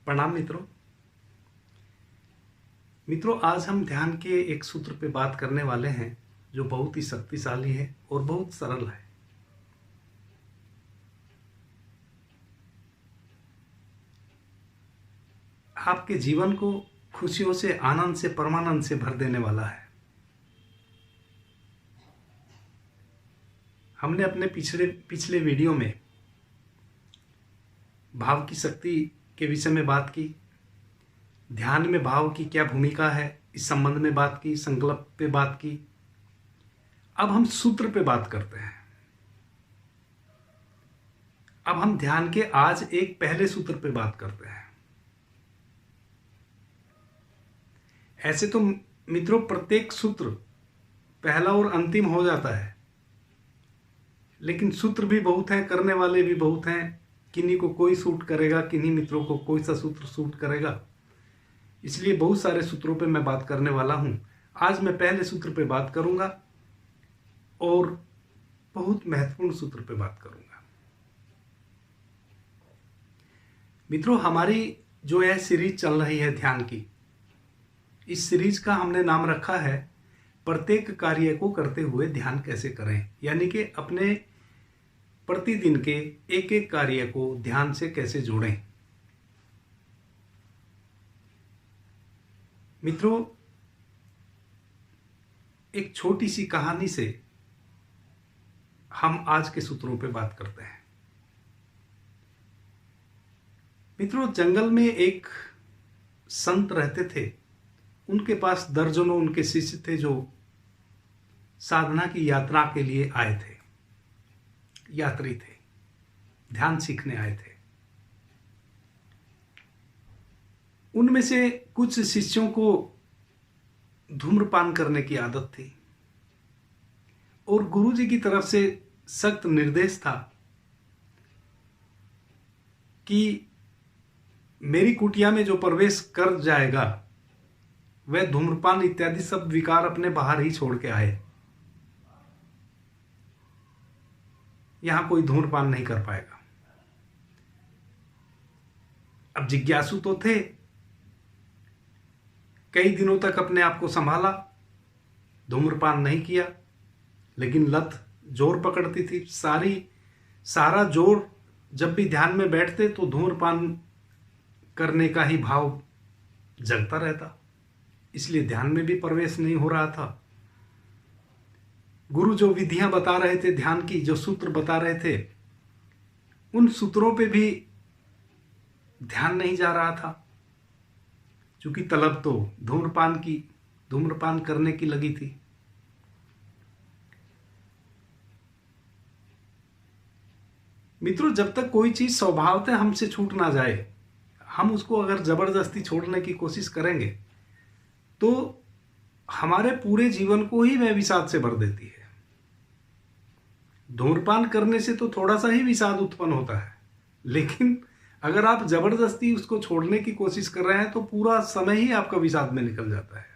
प्रणाम मित्रों। आज हम ध्यान के एक सूत्र पे बात करने वाले हैं जो बहुत ही शक्तिशाली है और बहुत सरल है। आपके जीवन को खुशियों से, आनंद से, परमानंद से भर देने वाला है। हमने अपने पिछले वीडियो में भाव की शक्ति के विषय में बात की, ध्यान में भाव की क्या भूमिका है इस संबंध में बात की, संकल्प पे बात की। अब हम सूत्र पे बात करते हैं। अब हम ध्यान के आज एक पहले सूत्र पे बात करते हैं। ऐसे तो मित्रों प्रत्येक सूत्र पहला और अंतिम हो जाता है, लेकिन सूत्र भी बहुत हैं, करने वाले भी बहुत हैं। किन्हीं को कोई सूट करेगा, किन्हीं मित्रों को कोई सा सूत्र सूट करेगा, इसलिए बहुत सारे सूत्रों पे मैं बात करने वाला हूं। आज मैं पहले सूत्र पे बात करूंगा और बहुत महत्वपूर्ण सूत्र पे बात करूंगा। मित्रों, हमारी जो यह सीरीज चल रही है ध्यान की, इस सीरीज का हमने नाम रखा है प्रत्येक कार्य को करते हुए ध्यान कैसे करें, यानी कि अपने प्रतिदिन के एक एक कार्य को ध्यान से कैसे जोड़ें। मित्रों, एक छोटी सी कहानी से हम आज के सूत्रों पे बात करते हैं। मित्रों, जंगल में एक संत रहते थे। उनके पास दर्जनों उनके शिष्य थे जो साधना की यात्रा के लिए आए थे, यात्री थे, ध्यान सीखने आए थे। उनमें से कुछ शिष्यों को धूम्रपान करने की आदत थी और गुरुजी की तरफ से सख्त निर्देश था कि मेरी कुटिया में जो प्रवेश कर जाएगा वह धूम्रपान इत्यादि सब विकार अपने बाहर ही छोड़ के आए, यहां कोई धूम्रपान नहीं कर पाएगा। अब जिज्ञासु तो थे, कई दिनों तक अपने आप को संभाला, धूम्रपान नहीं किया, लेकिन लत जोर पकड़ती थी। सारा जोर जब भी ध्यान में बैठते तो धूम्रपान करने का ही भाव जगता रहता, इसलिए ध्यान में भी प्रवेश नहीं हो रहा था। गुरु जो विधियां बता रहे थे ध्यान की, जो सूत्र बता रहे थे, उन सूत्रों पे भी ध्यान नहीं जा रहा था, क्योंकि तलब तो धूम्रपान करने की लगी थी। मित्रों, जब तक कोई चीज स्वभावतः हमसे छूट ना जाए, हम उसको अगर जबरदस्ती छोड़ने की कोशिश करेंगे तो हमारे पूरे जीवन को ही वह विषाद से भर देती है। धूम्रपान करने से तो थोड़ा सा ही विषाद उत्पन्न होता है, लेकिन अगर आप जबरदस्ती उसको छोड़ने की कोशिश कर रहे हैं तो पूरा समय ही आपका विषाद में निकल जाता है।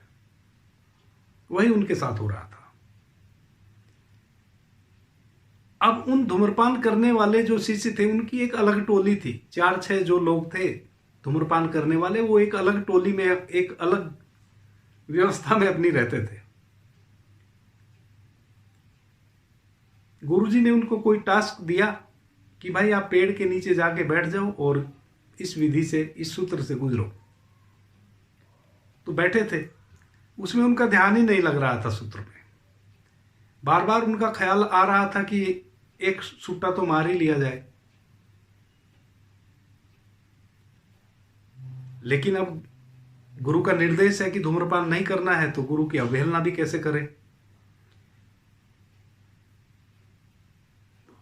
वही उनके साथ हो रहा था। अब उन धूम्रपान करने वाले जो शिष्य थे उनकी एक अलग टोली थी। 4-6 जो लोग थे धूम्रपान करने वाले, वो एक अलग टोली में, एक अलग व्यवस्था में अपनी रहते थे। गुरुजी ने उनको कोई टास्क दिया कि भाई आप पेड़ के नीचे जाके बैठ जाओ और इस विधि से, इस सूत्र से गुजरो। तो बैठे थे, उसमें उनका ध्यान ही नहीं लग रहा था सूत्र में। बार बार उनका ख्याल आ रहा था कि एक सूटा तो मार ही लिया जाए, लेकिन अब गुरु का निर्देश है कि धूम्रपान नहीं करना है, तो गुरु की अवहेलना भी कैसे करें।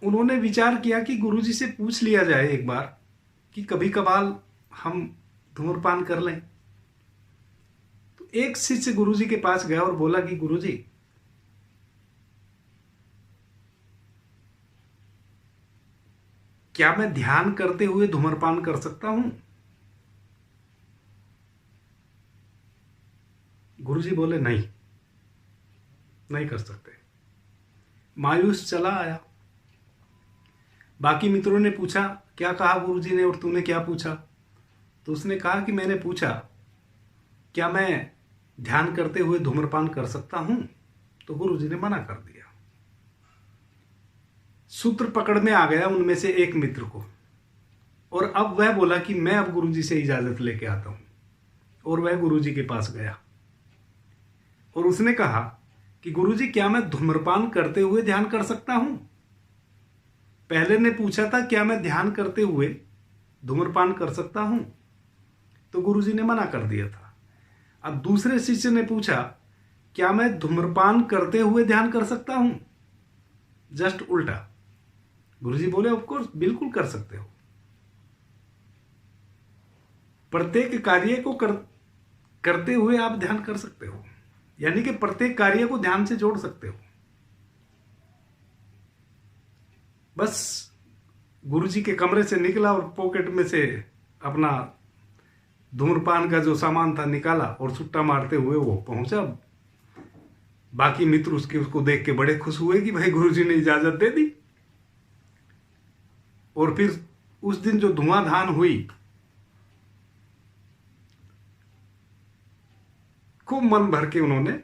उन्होंने विचार किया कि गुरुजी से पूछ लिया जाए एक बार कि कभी कभार हम धूम्रपान कर लें। तो एक शिष्य गुरुजी के पास गया और बोला कि गुरुजी, क्या मैं ध्यान करते हुए धूम्रपान कर सकता हूं? गुरुजी बोले नहीं कर सकते। मायूस चला आया। बाकी मित्रों ने पूछा, क्या कहा गुरुजी ने और तूने क्या पूछा? तो उसने कहा कि मैंने पूछा क्या मैं ध्यान करते हुए धूम्रपान कर सकता हूं? तो गुरुजी ने मना कर दिया। सूत्र पकड़ में आ गया उनमें से एक मित्र को, और अब वह बोला कि मैं अब गुरुजी से इजाजत लेके आता हूं। और वह गुरुजी के पास गया और उसने कहा कि गुरुजी क्या मैं धूम्रपान करते हुए ध्यान कर सकता हूं? पहले ने पूछा था क्या मैं ध्यान करते हुए धूम्रपान कर सकता हूं, तो गुरुजी ने मना कर दिया था। अब दूसरे शिष्य ने पूछा क्या मैं धूम्रपान करते हुए ध्यान कर सकता हूं? जस्ट उल्टा। गुरुजी बोले ऑफ कोर्स, बिल्कुल कर सकते हो। प्रत्येक कार्य को करते हुए आप ध्यान कर सकते हो, यानी कि प्रत्येक कार्य को ध्यान से जोड़ सकते हो। बस गुरुजी के कमरे से निकला और पॉकेट में से अपना धूम्रपान का जो सामान था निकाला और सुट्टा मारते हुए वो पहुंचा। बाकी मित्र उसको देख के बड़े खुश हुए कि भाई गुरुजी ने इजाजत दे दी। और फिर उस दिन जो धुआंधान हुई, खूब मन भर के उन्होंने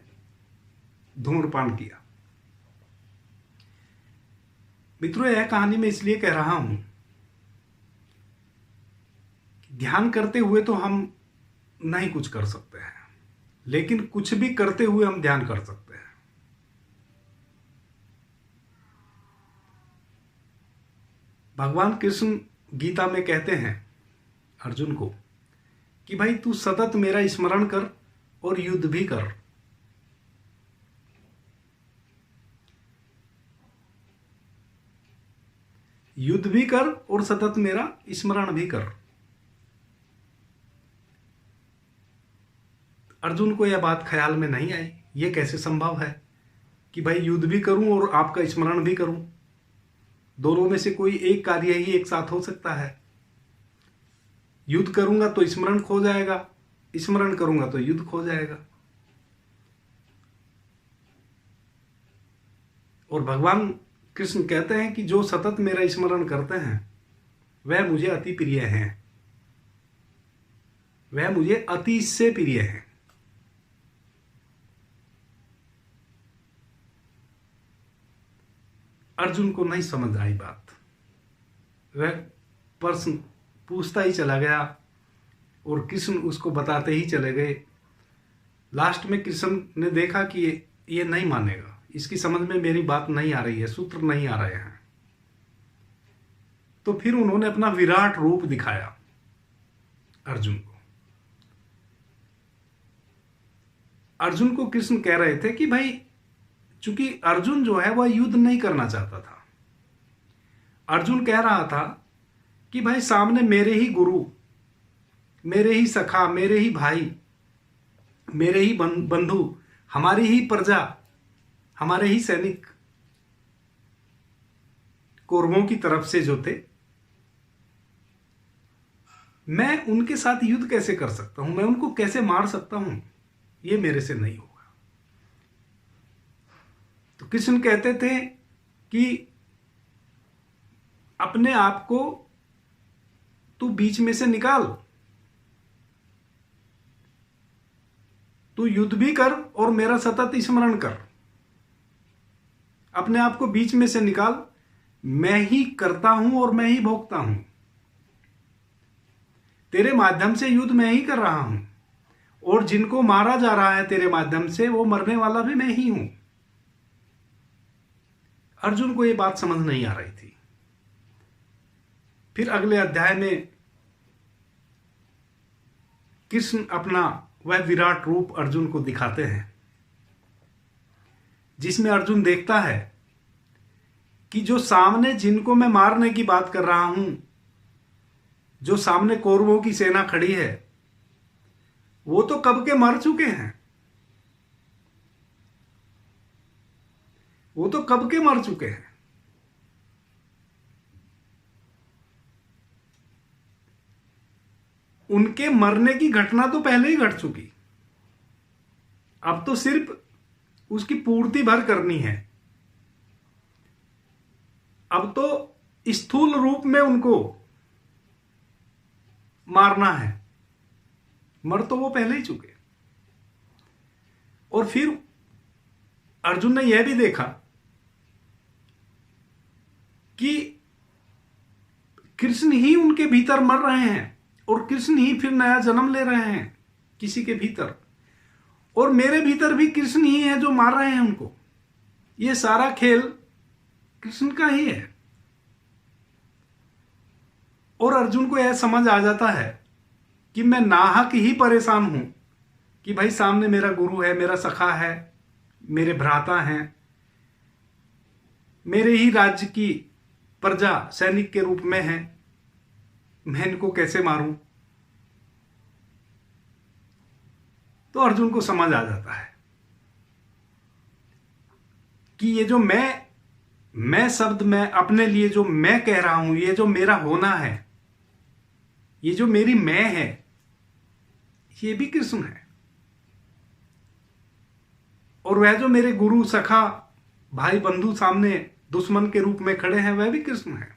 धूम्रपान किया। मित्रों, यह कहानी मैं इसलिए कह रहा हूं, ध्यान करते हुए तो हम नहीं कुछ कर सकते हैं, लेकिन कुछ भी करते हुए हम ध्यान कर सकते हैं। भगवान कृष्ण गीता में कहते हैं अर्जुन को कि भाई तू सतत मेरा स्मरण कर और युद्ध भी कर। युद्ध भी कर और सतत मेरा स्मरण भी कर। अर्जुन को यह बात ख्याल में नहीं आई, यह कैसे संभव है कि भाई युद्ध भी करूं और आपका स्मरण भी करूं। दोनों में से कोई एक कार्य ही एक साथ हो सकता है। युद्ध करूंगा तो स्मरण खो जाएगा, स्मरण करूंगा तो युद्ध खो जाएगा। और भगवान कृष्ण कहते हैं कि जो सतत मेरा स्मरण करते हैं वह मुझे अति प्रिय हैं, वह मुझे अति से प्रिय हैं। अर्जुन को नहीं समझ आई बात। वह प्रश्न पूछता ही चला गया और कृष्ण उसको बताते ही चले गए। लास्ट में कृष्ण ने देखा कि ये नहीं मानेगा, इसकी समझ में मेरी बात नहीं आ रही है, सूत्र नहीं आ रहे हैं। तो फिर उन्होंने अपना विराट रूप दिखाया अर्जुन को। अर्जुन को कृष्ण कह रहे थे कि भाई चूंकि अर्जुन जो है वह युद्ध नहीं करना चाहता था। अर्जुन कह रहा था कि भाई सामने मेरे ही गुरु, मेरे ही सखा, मेरे ही भाई, मेरे ही बंधु, हमारी ही प्रजा, हमारे ही सैनिक कौरवों की तरफ से जो थे, मैं उनके साथ युद्ध कैसे कर सकता हूं, मैं उनको कैसे मार सकता हूं, ये मेरे से नहीं होगा। तो कृष्ण कहते थे कि अपने आप को तू बीच में से निकाल, तू युद्ध भी कर और मेरा सतत स्मरण कर। अपने आप को बीच में से निकाल, मैं ही करता हूं और मैं ही भोगता हूं। तेरे माध्यम से युद्ध मैं ही कर रहा हूं और जिनको मारा जा रहा है तेरे माध्यम से वो मरने वाला भी मैं ही हूं। अर्जुन को यह बात समझ नहीं आ रही थी। फिर अगले अध्याय में कृष्ण अपना वह विराट रूप अर्जुन को दिखाते हैं, जिसमें अर्जुन देखता है कि जो सामने जिनको मैं मारने की बात कर रहा हूं, जो सामने कौरवों की सेना खड़ी है, वो तो कब के मर चुके हैं, वो तो कब के मर चुके हैं। उनके मरने की घटना तो पहले ही घट चुकी, अब तो सिर्फ उसकी पूर्ति भर करनी है। अब तो स्थूल रूप में उनको मारना है, मर तो वो पहले ही चुके। और फिर अर्जुन ने यह भी देखा कि कृष्ण ही उनके भीतर मर रहे हैं और कृष्ण ही फिर नया जन्म ले रहे हैं किसी के भीतर, और मेरे भीतर भी कृष्ण ही है जो मार रहे हैं उनको। ये सारा खेल कृष्ण का ही है। और अर्जुन को यह समझ आ जाता है कि मैं नाहक ही परेशान हूं कि भाई सामने मेरा गुरु है, मेरा सखा है, मेरे भ्राता हैं, मेरे ही राज्य की प्रजा सैनिक के रूप में है, मैं इनको कैसे मारूं। तो अर्जुन को समझ आ जाता है कि ये जो मैं शब्द मैं अपने लिए जो मैं कह रहा हूं, ये जो मेरा होना है, ये जो मेरी मैं है, ये भी कृष्ण है। और वह जो मेरे गुरु सखा भाई बंधु सामने दुश्मन के रूप में खड़े हैं, वह भी कृष्ण है।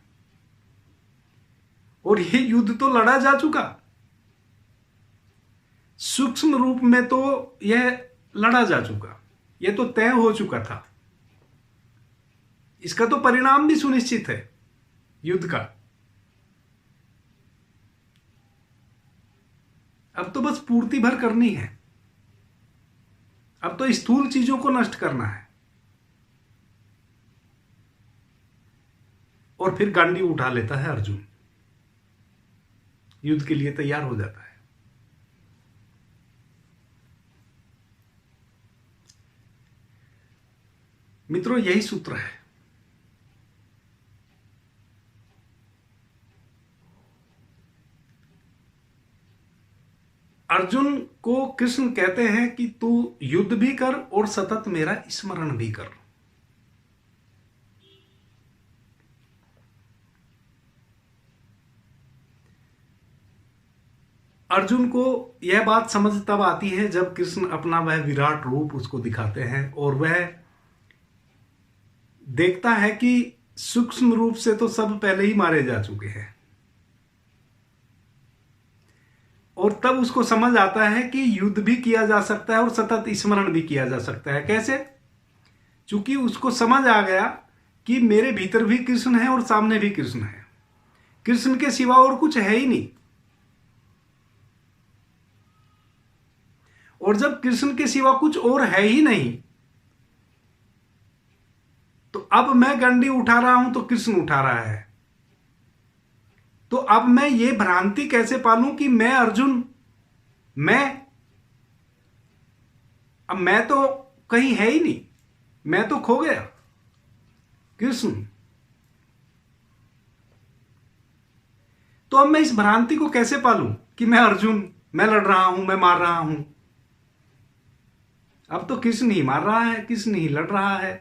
और ये युद्ध तो लड़ा जा चुका, सूक्ष्म रूप में तो यह लड़ा जा चुका, यह तो तय हो चुका था। इसका तो परिणाम भी सुनिश्चित है युद्ध का। अब तो बस पूर्ति भर करनी है, अब तो स्थूल चीजों को नष्ट करना है। और फिर गांडी उठा लेता है अर्जुन, युद्ध के लिए तैयार हो जाता है। मित्रों, यही सूत्र है। अर्जुन को कृष्ण कहते हैं कि तू युद्ध भी कर और सतत मेरा स्मरण भी कर। अर्जुन को यह बात समझ तब आती है जब कृष्ण अपना वह विराट रूप उसको दिखाते हैं और वह देखता है कि सूक्ष्म रूप से तो सब पहले ही मारे जा चुके हैं। और तब उसको समझ आता है कि युद्ध भी किया जा सकता है और सतत स्मरण भी किया जा सकता है। कैसे? चूंकि उसको समझ आ गया कि मेरे भीतर भी कृष्ण है और सामने भी कृष्ण है, कृष्ण के सिवा और कुछ है ही नहीं। और जब कृष्ण के सिवा कुछ और है ही नहीं, तो अब मैं गंडी उठा रहा हूं तो कृष्ण उठा रहा है। तो अब मैं ये भ्रांति कैसे पालूं कि मैं अर्जुन, अब मैं तो कहीं है ही नहीं, मैं तो खो गया कृष्ण। तो अब मैं इस भ्रांति को कैसे पालूं कि मैं अर्जुन, मैं लड़ रहा हूं, मैं मार रहा हूं। अब तो कृष्ण ही मार रहा है, कृष्ण ही लड़ रहा है,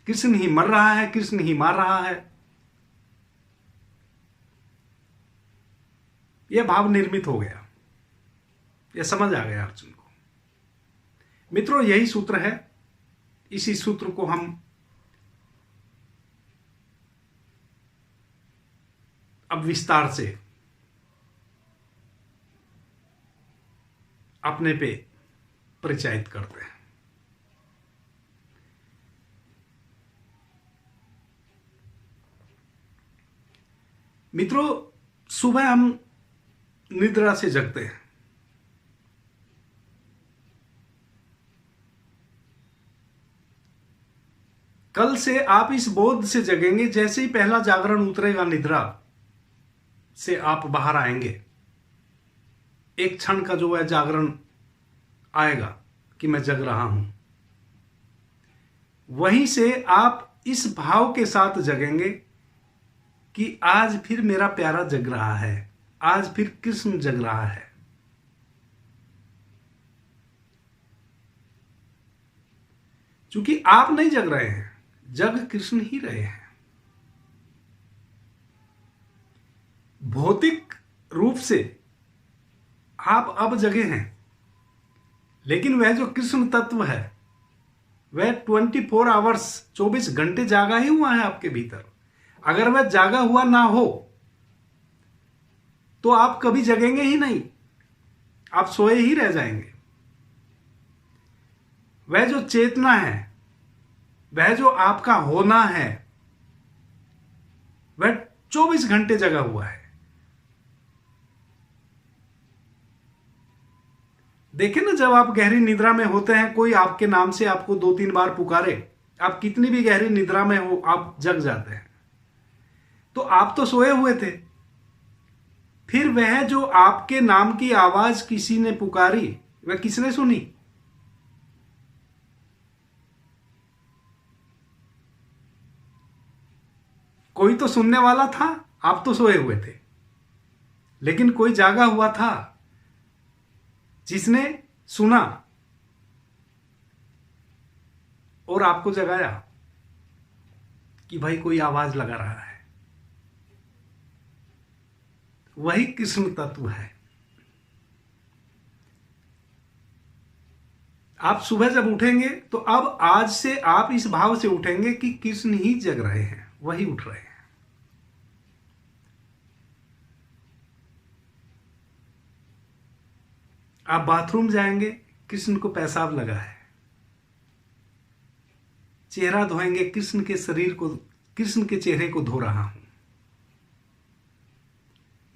कृष्ण ही मर रहा है, कृष्ण ही मार रहा है। यह भाव निर्मित हो गया, यह समझ आ गया अर्जुन को। मित्रों, यही सूत्र है। इसी सूत्र को हम अब विस्तार से अपने पे परिचयित करते हैं। मित्रों, सुबह हम निद्रा से जगते हैं। कल से आप इस बोध से जगेंगे, जैसे ही पहला जागरण उतरेगा निद्रा से आप बाहर आएंगे, एक क्षण का जो है जागरण आएगा कि मैं जग रहा हूं। वहीं से आप इस भाव के साथ जगेंगे कि आज फिर मेरा प्यारा जग रहा है, आज फिर कृष्ण जग रहा है। क्योंकि आप नहीं जग रहे हैं, जग कृष्ण ही रहे हैं। भौतिक रूप से आप अब जगे हैं, लेकिन वह जो कृष्ण तत्व है वह 24 आवर्स 24 घंटे जागा ही हुआ है आपके भीतर। अगर वह जागा हुआ ना हो तो आप कभी जगेंगे ही नहीं, आप सोए ही रह जाएंगे। वह जो चेतना है, वह जो आपका होना है, वह 24 घंटे जगा हुआ है। देखें ना, जब आप गहरी निद्रा में होते हैं, कोई आपके नाम से आपको 2-3 बार पुकारे, आप कितनी भी गहरी निद्रा में हो, आप जग जाते हैं। तो आप तो सोए हुए थे, फिर वह जो आपके नाम की आवाज किसी ने पुकारी, वह किसने सुनी? कोई तो सुनने वाला था, आप तो सोए हुए थे, लेकिन कोई जागा हुआ था जिसने सुना और आपको जगाया कि भाई कोई आवाज लगा रहा है। वही कृष्ण तत्व है। आप सुबह जब उठेंगे तो अब आज से आप इस भाव से उठेंगे कि कृष्ण ही जग रहे हैं, वही उठ रहे हैं। आप बाथरूम जाएंगे, कृष्ण को पेशाब लगा है। चेहरा धोएंगे, कृष्ण के शरीर को, कृष्ण के चेहरे को धो रहा हूं।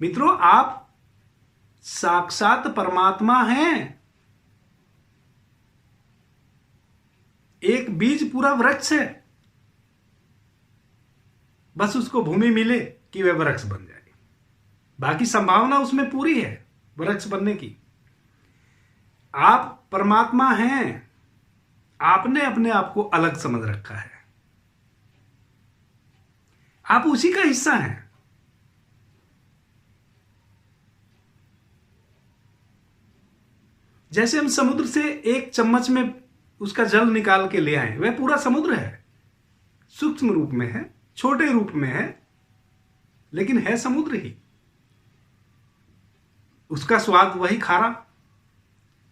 मित्रों, आप साक्षात परमात्मा हैं। एक बीज पूरा वृक्ष है, बस उसको भूमि मिले कि वह वृक्ष बन जाए। बाकी संभावना उसमें पूरी है वृक्ष बनने की। आप परमात्मा हैं, आपने अपने आप को अलग समझ रखा है। आप उसी का हिस्सा हैं। जैसे हम समुद्र से एक चम्मच में उसका जल निकाल के ले आए, वह पूरा समुद्र है, सूक्ष्म रूप में है, छोटे रूप में है, लेकिन है समुद्र ही। उसका स्वाद वही खारा,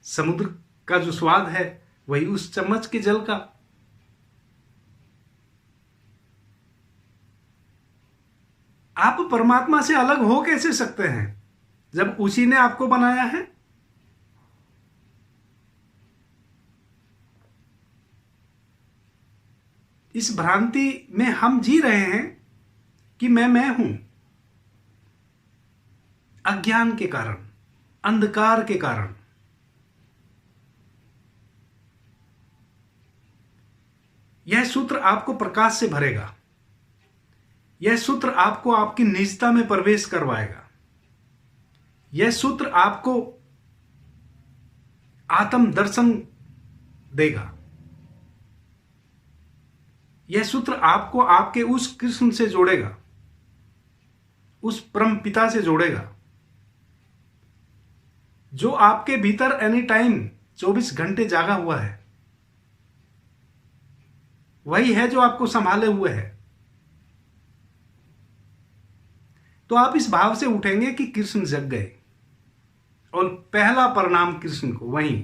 समुद्र का जो स्वाद है वही उस चम्मच के जल का। आप परमात्मा से अलग हो कैसे सकते हैं जब उसी ने आपको बनाया है? इस भ्रांति में हम जी रहे हैं कि मैं हूं, अज्ञान के कारण, अंधकार के कारण। यह सूत्र आपको प्रकाश से भरेगा। यह सूत्र आपको आपकी निजता में प्रवेश करवाएगा। यह सूत्र आपको आत्म दर्शन देगा। यह सूत्र आपको आपके उस कृष्ण से जोड़ेगा, उस परम पिता से जोड़ेगा, जो आपके भीतर एनी टाइम 24 घंटे जागा हुआ है। वही है जो आपको संभाले हुए है। तो आप इस भाव से उठेंगे कि कृष्ण जग गए, और पहला प्रणाम कृष्ण को वहीं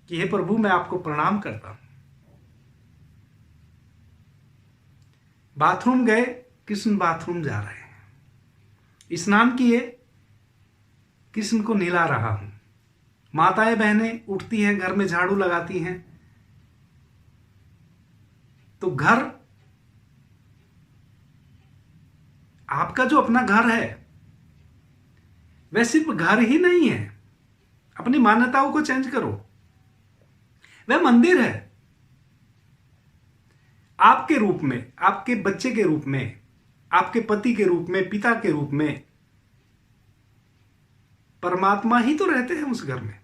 कि हे प्रभु, मैं आपको प्रणाम करता हूं। बाथरूम गए, कृष्ण बाथरूम जा रहे हैं। स्नान किए, कृष्ण को नहला रहा हूं। माताएं बहनें उठती हैं, घर में झाड़ू लगाती हैं, तो घर, आपका जो अपना घर है वह सिर्फ घर ही नहीं है। अपनी मान्यताओं को चेंज करो। वह मंदिर है। आपके रूप में, आपके बच्चे के रूप में, आपके पति के रूप में, पिता के रूप में परमात्मा ही तो रहते हैं उस घर में।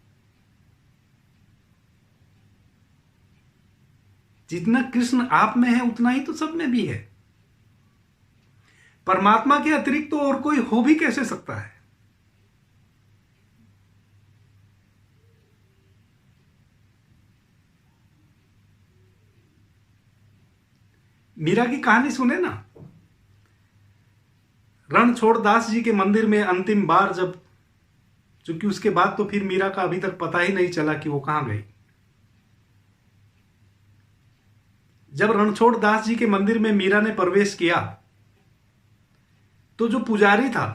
जितना कृष्ण आप में है उतना ही तो सब में भी है। परमात्मा के अतिरिक्त तो और कोई हो भी कैसे सकता है? मीरा की कहानी सुने ना। रणछोड़ दास जी के मंदिर में अंतिम बार जब, चूंकि उसके बाद तो फिर मीरा का अभी तक पता ही नहीं चला कि वो कहां गई। जब रणछोड़ दास जी के मंदिर में मीरा ने प्रवेश किया तो जो पुजारी था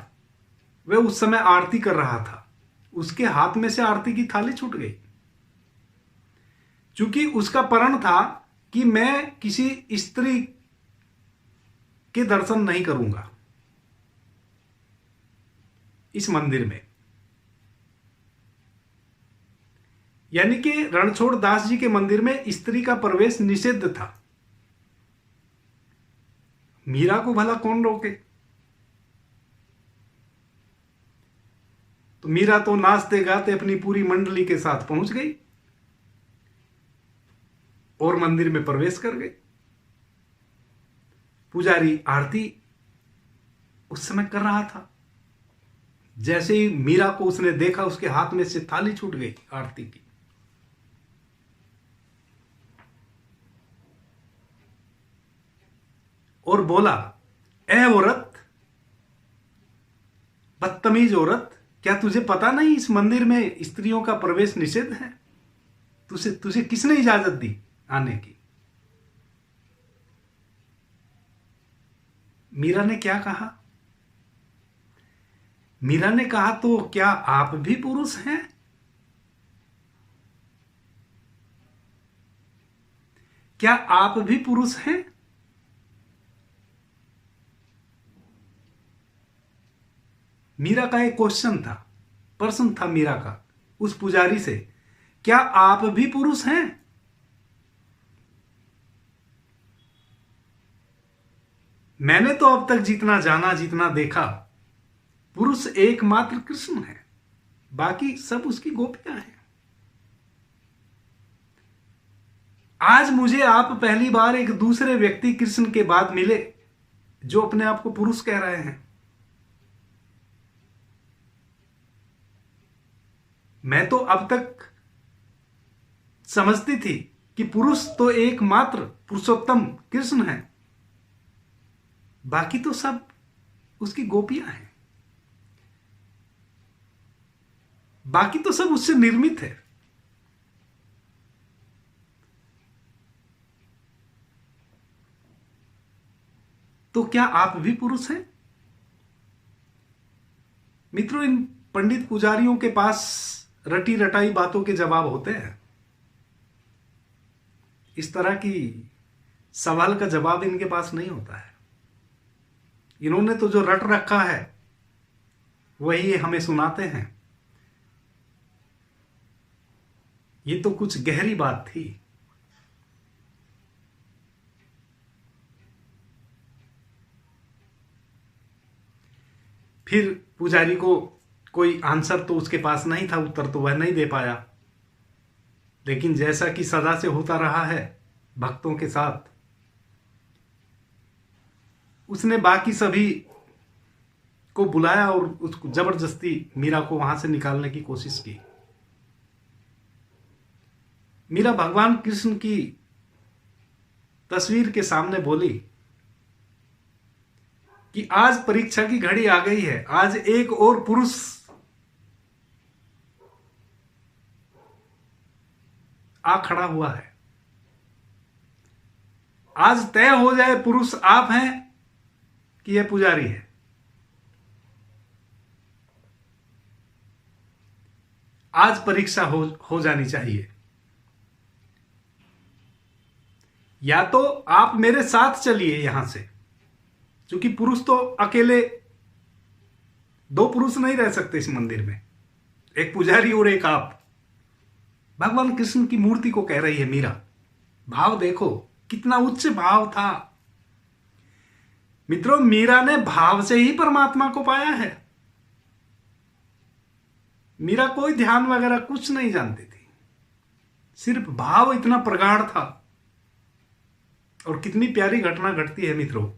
वह उस समय आरती कर रहा था। उसके हाथ में से आरती की थाली छूट गई, क्योंकि उसका प्रण था कि मैं किसी स्त्री के दर्शन नहीं करूंगा इस मंदिर में। यानी कि रणछोड़ दास जी के मंदिर में स्त्री का प्रवेश निषिद्ध था। मीरा को भला कौन रोके? तो मीरा तो नाचते गाते अपनी पूरी मंडली के साथ पहुंच गई और मंदिर में प्रवेश कर गई। पुजारी आरती उस समय कर रहा था। जैसे ही मीरा को उसने देखा, उसके हाथ में से थाली छूट गई आरती की। और बोला, ए औरत, बदतमीज औरत, क्या तुझे पता नहीं इस मंदिर में स्त्रियों का प्रवेश निषेध है? तुझे किसने इजाजत दी आने की? मीरा ने क्या कहा? मीरा ने कहा, तो क्या आप भी पुरुष हैं? क्या आप भी पुरुष हैं? मीरा का एक क्वेश्चन था, प्रश्न था मीरा का उस पुजारी से, क्या आप भी पुरुष हैं? मैंने तो अब तक जितना जाना, जितना देखा, पुरुष एकमात्र कृष्ण है, बाकी सब उसकी गोपियां हैं। आज मुझे आप पहली बार एक दूसरे व्यक्ति कृष्ण के बाद मिले जो अपने आप को पुरुष कह रहे हैं। मैं तो अब तक समझती थी कि पुरुष तो एकमात्र पुरुषोत्तम कृष्ण है, बाकी तो सब उसकी गोपियां हैं, बाकी तो सब उससे निर्मित है। तो क्या आप भी पुरुष हैं? मित्रों, इन पंडित पुजारियों के पास रटी रटाई बातों के जवाब होते हैं। इस तरह की सवाल का जवाब इनके पास नहीं होता है। इन्होंने तो जो रट रखा है वही हमें सुनाते हैं। ये तो कुछ गहरी बात थी। फिर पुजारी को कोई आंसर तो उसके पास नहीं था, उत्तर तो वह नहीं दे पाया। लेकिन जैसा कि सदा से होता रहा है भक्तों के साथ, उसने बाकी सभी को बुलाया और उसको जबरदस्ती मीरा को वहां से निकालने की कोशिश की। मीरा भगवान कृष्ण की तस्वीर के सामने बोली कि आज परीक्षा की घड़ी आ गई है। आज एक और पुरुष आ खड़ा हुआ है। आज तय हो जाए पुरुष आप हैं कि यह पुजारी है। आज परीक्षा हो जानी चाहिए। या तो आप मेरे साथ चलिए यहां से, क्योंकि पुरुष तो अकेले, दो पुरुष नहीं रह सकते इस मंदिर में, एक पुजारी और एक आप। भगवान कृष्ण की मूर्ति को कह रही है मीरा। भाव देखो, कितना उच्च भाव था। मित्रों, मीरा ने भाव से ही परमात्मा को पाया है। मीरा कोई ध्यान वगैरह कुछ नहीं जानती थी, सिर्फ भाव इतना प्रगाढ़ था। और कितनी प्यारी घटना घटती है मित्रों।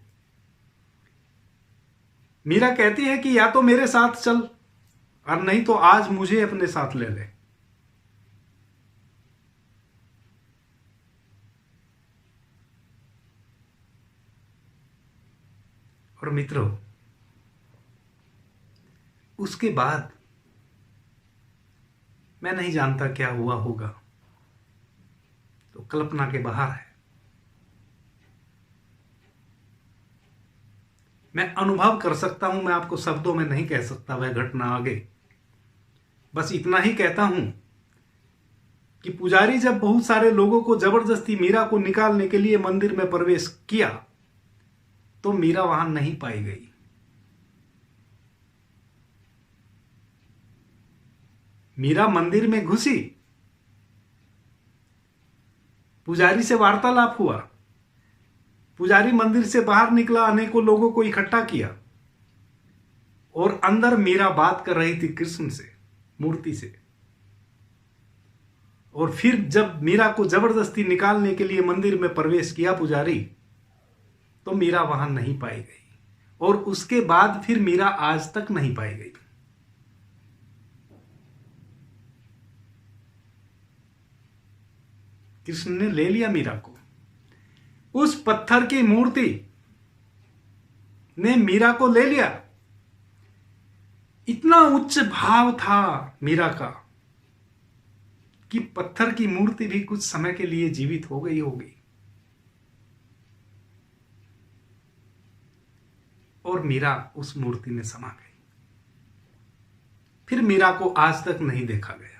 मीरा कहती है कि या तो मेरे साथ चल और नहीं तो आज मुझे अपने साथ ले ले। और मित्रों, उसके बाद मैं नहीं जानता क्या हुआ होगा, तो कल्पना के बाहर है। मैं अनुभव कर सकता हूं, मैं आपको शब्दों में नहीं कह सकता वह घटना आगे। बस इतना ही कहता हूं कि पुजारी जब बहुत सारे लोगों को जबरदस्ती मीरा को निकालने के लिए मंदिर में प्रवेश किया तो मीरा वहां नहीं पाई गई। मीरा मंदिर में घुसी, पुजारी से वार्तालाप हुआ, पुजारी मंदिर से बाहर निकला, अनेकों लोगों को इकट्ठा किया और अंदर मीरा बात कर रही थी कृष्ण से, मूर्ति से। और फिर जब मीरा को जबरदस्ती निकालने के लिए मंदिर में प्रवेश किया पुजारी, तो मीरा वहां नहीं पाई गई और उसके बाद फिर मीरा आज तक नहीं पाई गई। कृष्ण ने ले लिया मीरा को। उस पत्थर की मूर्ति ने मीरा को ले लिया। इतना उच्च भाव था मीरा का कि पत्थर की मूर्ति भी कुछ समय के लिए जीवित हो गई होगी और मीरा उस मूर्ति में समा गई। फिर मीरा को आज तक नहीं देखा गया।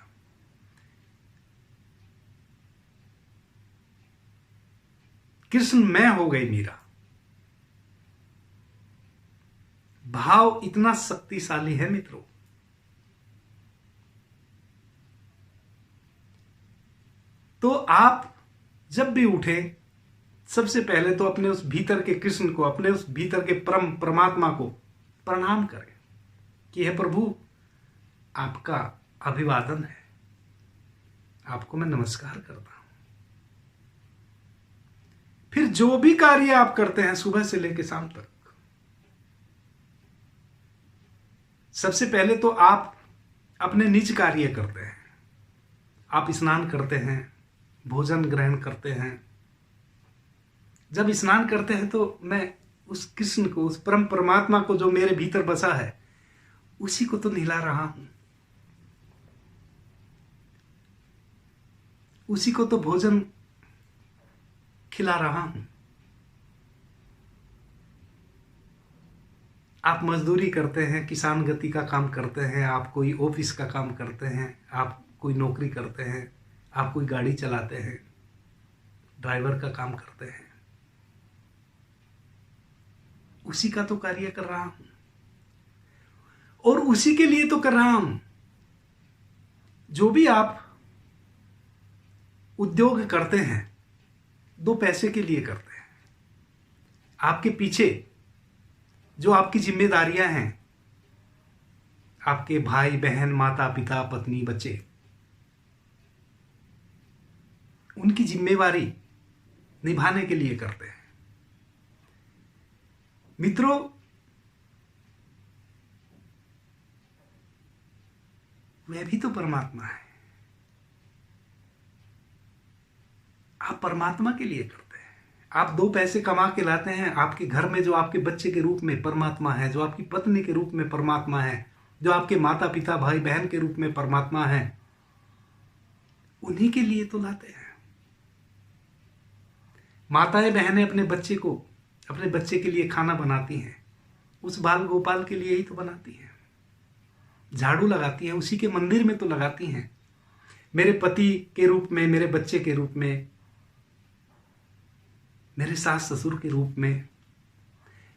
कृष्ण मैं हो गई मीरा। भाव इतना शक्तिशाली है मित्रों। तो आप जब भी उठे, सबसे पहले तो अपने उस भीतर के कृष्ण को, अपने उस भीतर के परमात्मा को प्रणाम करें कि हे प्रभु, आपका अभिवादन है, आपको मैं नमस्कार करता हूं। फिर जो भी कार्य आप करते हैं सुबह से लेकर शाम तक, सबसे पहले तो आप अपने निज कार्य करते हैं। आप स्नान करते हैं, भोजन ग्रहण करते हैं। जब स्नान करते हैं तो मैं उस कृष्ण को, उस परम परमात्मा को जो मेरे भीतर बसा है, उसी को तो नहला रहा हूं, उसी को तो भोजन खिला रहा हूं। आप मजदूरी करते हैं, किसान गति का काम करते हैं, आप कोई ऑफिस का काम करते हैं, आप कोई नौकरी करते हैं, आप कोई गाड़ी चलाते हैं, ड्राइवर का काम करते हैं, उसी का तो कार्य कर रहा हूं और उसी के लिए तो कर रहा हूं। जो भी आप उद्योग करते हैं, दो पैसे के लिए करते हैं। आपके पीछे जो आपकी जिम्मेदारियां हैं, आपके भाई बहन, माता पिता, पत्नी, बच्चे, उनकी जिम्मेवारी निभाने के लिए करते हैं। मित्रों, वह भी तो परमात्मा है। आप परमात्मा के लिए करते हैं। आप दो पैसे कमा के लाते हैं, आपके घर में जो आपके बच्चे के रूप में परमात्मा है, जो आपकी पत्नी के रूप में परमात्मा है, जो आपके माता पिता भाई बहन के रूप में परमात्मा है, उन्हीं के लिए तो लाते हैं। माताएं बहनें अपने बच्चे के लिए खाना बनाती हैं, उस बाल गोपाल के लिए ही तो बनाती हैं। झाड़ू लगाती हैं, उसी के मंदिर में तो लगाती हैं। मेरे पति के रूप में, मेरे बच्चे के रूप में, मेरे सास ससुर के रूप में,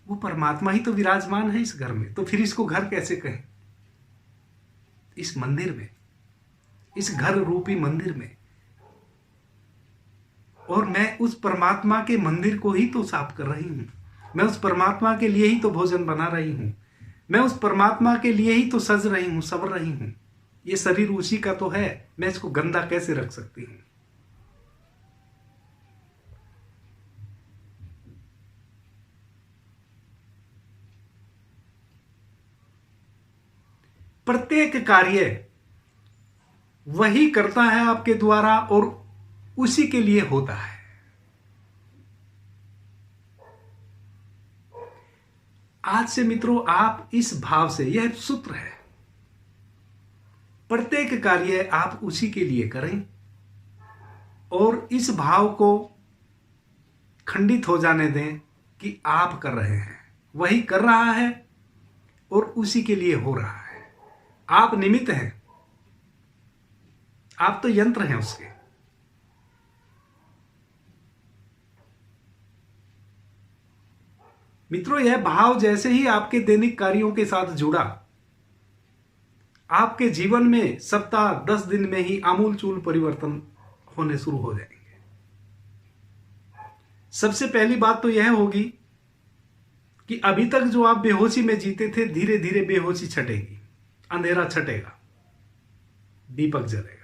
वो परमात्मा ही तो विराजमान है इस घर में। तो फिर इसको घर कैसे कहें? इस मंदिर में, इस घर रूपी मंदिर में। और मैं उस परमात्मा के मंदिर को ही तो साफ कर रही हूं। मैं उस परमात्मा के लिए ही तो भोजन बना रही हूं। मैं उस परमात्मा के लिए ही तो सज रही हूं, सवर रही हूं। ये शरीर उसी का तो है, मैं इसको गंदा कैसे रख सकती हूं? प्रत्येक कार्य वही करता है आपके द्वारा और उसी के लिए होता है। आज से मित्रों, आप इस भाव से, यह सूत्र है, प्रत्येक कार्य आप उसी के लिए करें और इस भाव को खंडित हो जाने दें कि आप कर रहे हैं, वही कर रहा है और उसी के लिए हो रहा है। आप निमित्त हैं, आप तो यंत्र हैं उसके। मित्रों, यह भाव जैसे ही आपके दैनिक कार्यों के साथ जुड़ा, आपके जीवन में सप्ताह 10 दिन में ही आमूलचूल परिवर्तन होने शुरू हो जाएंगे। सबसे पहली बात तो यह होगी कि अभी तक जो आप बेहोशी में जीते थे, धीरे धीरे बेहोशी छटेगी, अंधेरा छटेगा, दीपक जलेगा।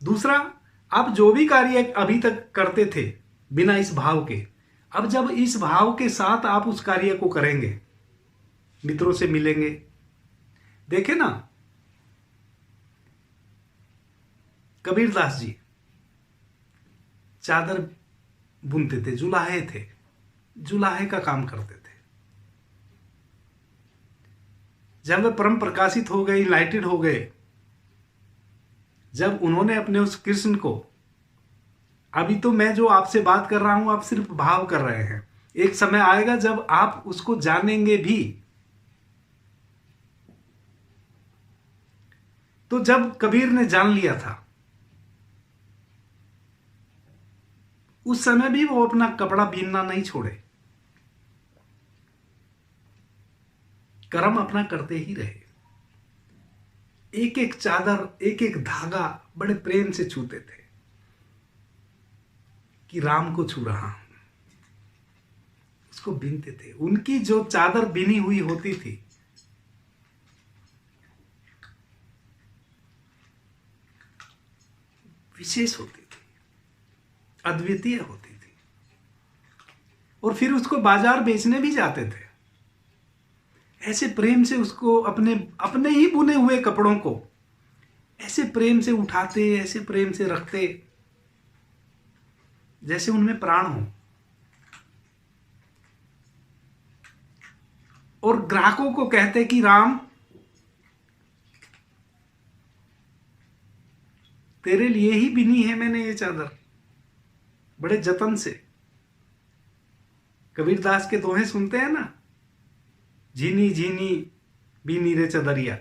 दूसरा, आप जो भी कार्य अभी तक करते थे बिना इस भाव के, अब जब इस भाव के साथ आप उस कार्य को करेंगे, मित्रों से मिलेंगे। देखे ना, कबीरदास जी चादर बुनते थे, जुलाहे थे, जुलाहे का काम करते थे। जब वे परम प्रकाशित हो गए, इनलाइटेड हो गए, जब उन्होंने अपने उस कृष्ण को, अभी तो मैं जो आपसे बात कर रहा हूं आप सिर्फ भाव कर रहे हैं, एक समय आएगा जब आप उसको जानेंगे भी। तो जब कबीर ने जान लिया था, उस समय भी वो अपना कपड़ा बीनना नहीं छोड़े, कर्म अपना करते ही रहे। एक एक चादर, एक एक धागा बड़े प्रेम से छूते थे कि राम को छू रहा हूं, उसको बीनते थे। उनकी जो चादर बिनी हुई होती थी, विशेष होती थी, अद्वितीय होती थी, और फिर उसको बाजार बेचने भी जाते थे। ऐसे प्रेम से उसको, अपने अपने ही बुने हुए कपड़ों को ऐसे प्रेम से उठाते, ऐसे प्रेम से रखते, जैसे उनमें प्राण हो। और ग्राहकों को कहते कि राम, तेरे लिए ही बिनी है मैंने ये चादर, बड़े जतन से। कबीरदास के दोहे सुनते हैं ना, झीनी झीनी बीनी रे चदरिया,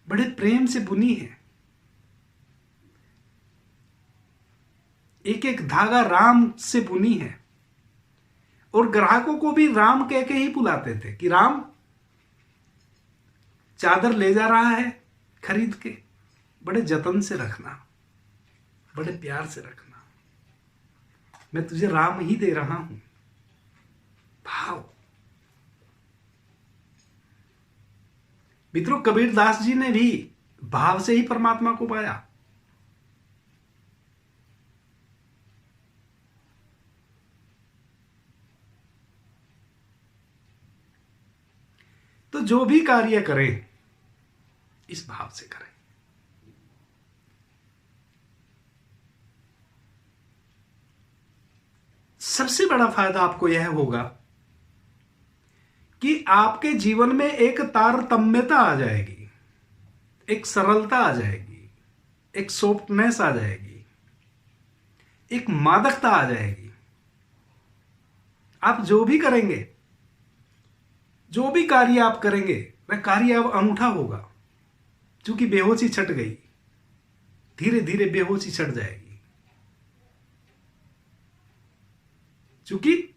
बड़े प्रेम से बुनी है। एक एक धागा राम से बुनी है। और ग्राहकों को भी राम कह के ही बुलाते थे कि राम चादर ले जा रहा है खरीद के, बड़े जतन से रखना, बड़े प्यार से रखना, मैं तुझे राम ही दे रहा हूं। भाव। मित्रों, कबीरदास जी ने भी भाव से ही परमात्मा को पाया। तो जो भी कार्य करें, इस भाव से करें। सबसे बड़ा फायदा आपको यह होगा कि आपके जीवन में एक तारतम्यता आ जाएगी, एक सरलता आ जाएगी, एक सॉफ्टनेस आ जाएगी, एक मादकता आ जाएगी। आप जो भी करेंगे, जो भी कार्य आप करेंगे, वह कार्य अब अनूठा होगा। क्योंकि बेहोशी छट गई, धीरे धीरे बेहोशी छट जाएगी। क्योंकि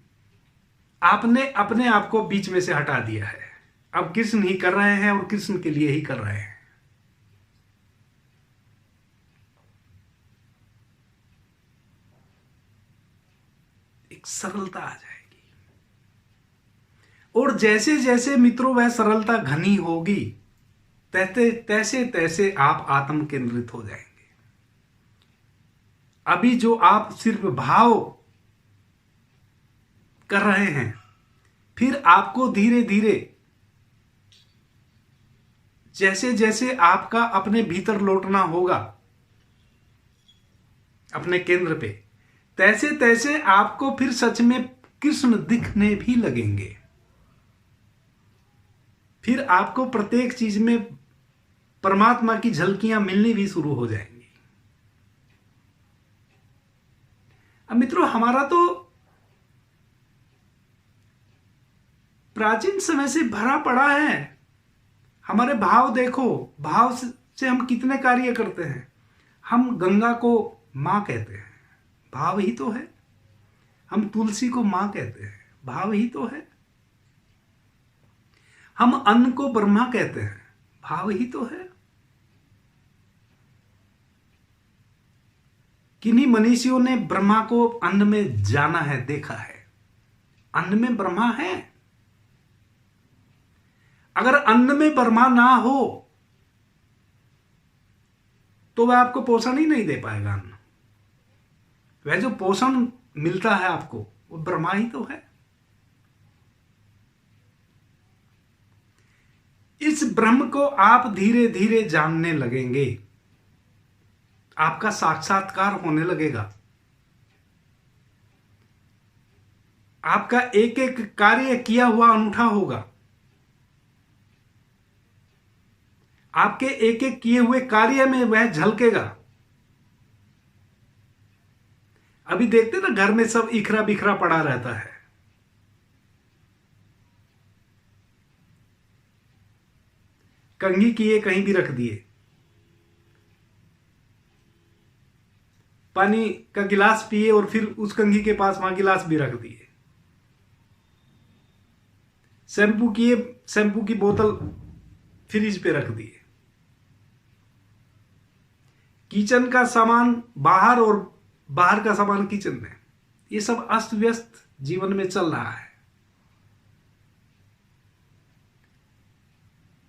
आपने अपने आप को बीच में से हटा दिया है। अब कृष्ण ही कर रहे हैं और कृष्ण के लिए ही कर रहे हैं। एक सरलता आ जाएगी। और जैसे जैसे मित्रों वह सरलता घनी होगी, तैसे तैसे आप आत्म केंद्रित हो जाएंगे। अभी जो आप सिर्फ भाव कर रहे हैं, फिर आपको धीरे धीरे जैसे जैसे आपका अपने भीतर लौटना होगा, अपने केंद्र पे, तैसे तैसे आपको फिर सच में कृष्ण दिखने भी लगेंगे। फिर आपको प्रत्येक चीज में परमात्मा की झलकियां मिलनी भी शुरू हो जाएंगी। अब मित्रों, हमारा तो प्राचीन समय से भरा पड़ा है हमारे भाव देखो, भाव से हम कितने कार्य करते हैं। हम गंगा को माँ कहते हैं, भाव ही तो है। हम तुलसी को माँ कहते हैं, भाव ही तो है। हम अन्न को ब्रह्मा कहते हैं, भाव ही तो है। किन्हीं मनीषियों ने ब्रह्मा को अन्न में जाना है, देखा है। अन्न में ब्रह्मा है। अगर अन्न में ब्रह्मा ना हो तो वह आपको पोषण ही नहीं दे पाएगा। अन्न, वह जो पोषण मिलता है आपको, वो ब्रह्मा ही तो है। इस ब्रह्म को आप धीरे धीरे जानने लगेंगे, आपका साक्षात्कार होने लगेगा। आपका एक एक कार्य किया हुआ अनूठा होगा। आपके एक एक किए हुए कार्य में वह झलकेगा। अभी देखते ना, घर में सब इखरा बिखरा पड़ा रहता है। कंघी किए कहीं भी रख दिए, पानी का गिलास पिए और फिर उस कंघी के पास वहां गिलास भी रख दिए। शैम्पू किए, शैम्पू की बोतल फ्रिज पे रख दिए। किचन का सामान बाहर और बाहर का सामान किचन में, ये सब अस्त व्यस्त जीवन में चल रहा है।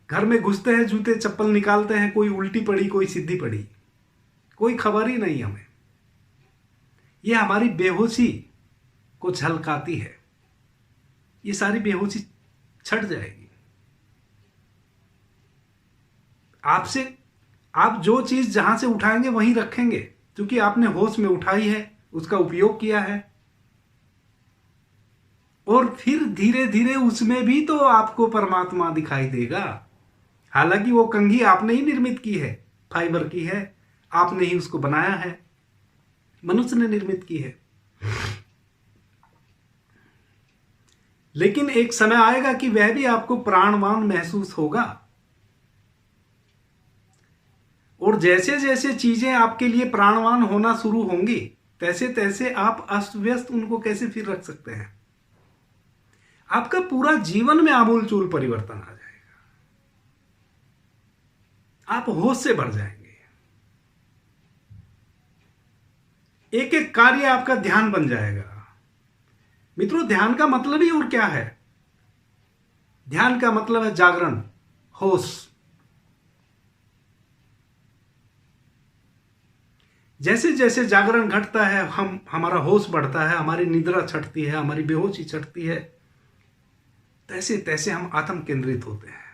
घर में घुसते हैं, जूते चप्पल निकालते हैं, कोई उल्टी पड़ी, कोई सीधी पड़ी, कोई खबर ही नहीं हमें। ये हमारी बेहोशी को झलकाती है। ये सारी बेहोशी छट जाएगी। आपसे आप जो चीज जहां से उठाएंगे वहीं रखेंगे, क्योंकि आपने होश में उठाई है, उसका उपयोग किया है। और फिर धीरे धीरे उसमें भी तो आपको परमात्मा दिखाई देगा। हालांकि वो कंघी आपने ही निर्मित की है, फाइबर की है, आपने ही उसको बनाया है, मनुष्य ने निर्मित की है। लेकिन एक समय आएगा कि वह भी आपको प्राणवान महसूस होगा। और जैसे जैसे चीजें आपके लिए प्राणवान होना शुरू होंगी, तैसे तैसे आप अस्त व्यस्त उनको कैसे फिर रख सकते हैं। आपका पूरा जीवन में आमूल चूल परिवर्तन आ जाएगा। आप होश से भर जाएंगे। एक एक कार्य आपका ध्यान बन जाएगा। मित्रों, ध्यान का मतलब ही और क्या है? ध्यान का मतलब है जागरण, होश। जैसे जैसे जागरण घटता है, हमारा होश बढ़ता है, हमारी निद्रा छटती है, हमारी बेहोशी छटती है, तैसे तैसे हम आत्म केंद्रित होते हैं।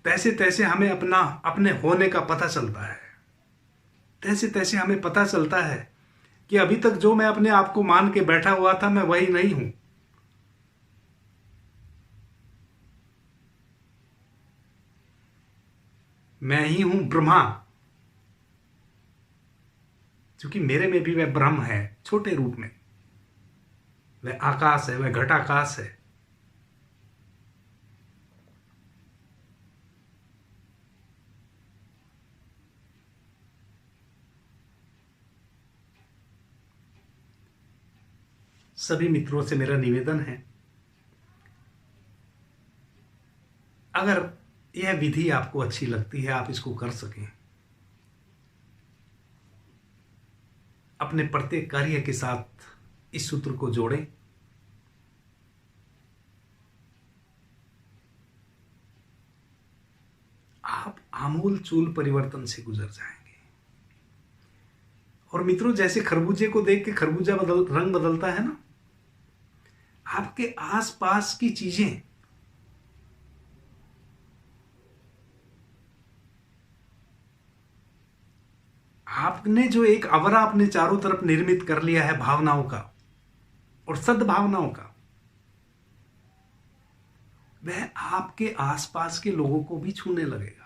तैसे तैसे हमें अपने होने का पता चलता है। तैसे तैसे हमें पता चलता है कि अभी तक जो मैं अपने आप को मान के बैठा हुआ था, मैं वही नहीं हूं। मैं ही हूं ब्रह्मा, क्योंकि मेरे में भी वह ब्रह्म है, छोटे रूप में। वह आकाश है, वह घटाकाश है। सभी मित्रों से मेरा निवेदन है, अगर यह विधि आपको अच्छी लगती है, आप इसको कर सकें, अपने प्रत्येक कार्य के साथ इस सूत्र को जोड़ें। आप आमूल चूल परिवर्तन से गुजर जाएंगे। और मित्रों, जैसे खरबूजे को देख के खरबूजा रंग बदलता है ना, आपके आसपास की चीजें आपने जो एक आवरा अपने चारों तरफ निर्मित कर लिया है भावनाओं का और सद्भावनाओं का, वह आपके आसपास के लोगों को भी छूने लगेगा।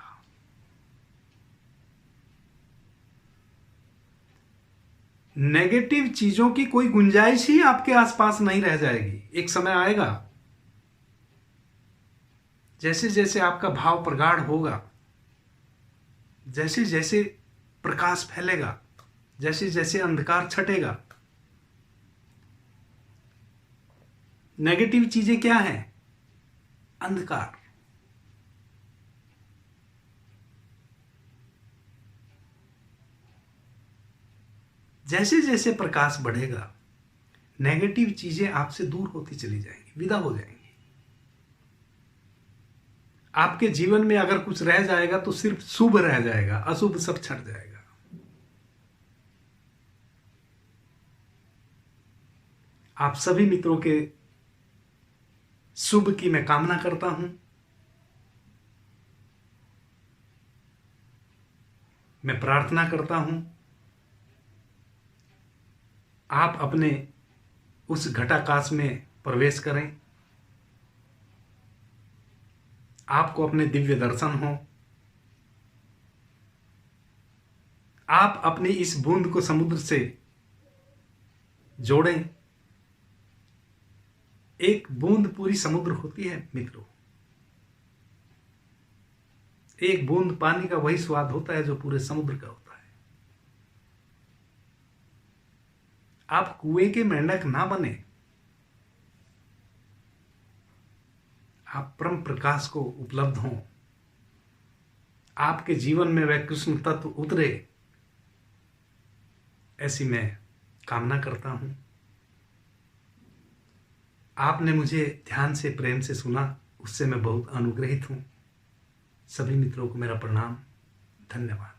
नेगेटिव चीजों की कोई गुंजाइश ही आपके आसपास नहीं रह जाएगी। एक समय आएगा जैसे जैसे आपका भाव प्रगाढ़ होगा, जैसे जैसे प्रकाश फैलेगा, जैसे जैसे अंधकार छटेगा। नेगेटिव चीजें क्या हैं? अंधकार। जैसे जैसे प्रकाश बढ़ेगा, नेगेटिव चीजें आपसे दूर होती चली जाएंगी, विदा हो जाएंगी। आपके जीवन में अगर कुछ रह जाएगा तो सिर्फ शुभ रह जाएगा, अशुभ सब छट जाएगा। आप सभी मित्रों के शुभ की मैं कामना करता हूं। मैं प्रार्थना करता हूं आप अपने उस घटाकाश में प्रवेश करें, आपको अपने दिव्य दर्शन हो, आप अपनी इस बूंद को समुद्र से जोड़ें। एक बूंद पूरी समुद्र होती है मित्रों। एक बूंद पानी का वही स्वाद होता है जो पूरे समुद्र का होता है। आप कुएं के मेंढक ना बने, आप परम प्रकाश को उपलब्ध हों, आपके जीवन में वह कृष्ण तत्व उतरे, ऐसी मैं कामना करता हूं। आपने मुझे ध्यान से, प्रेम से सुना, उससे मैं बहुत अनुग्रहित हूं। सभी मित्रों को मेरा प्रणाम, धन्यवाद।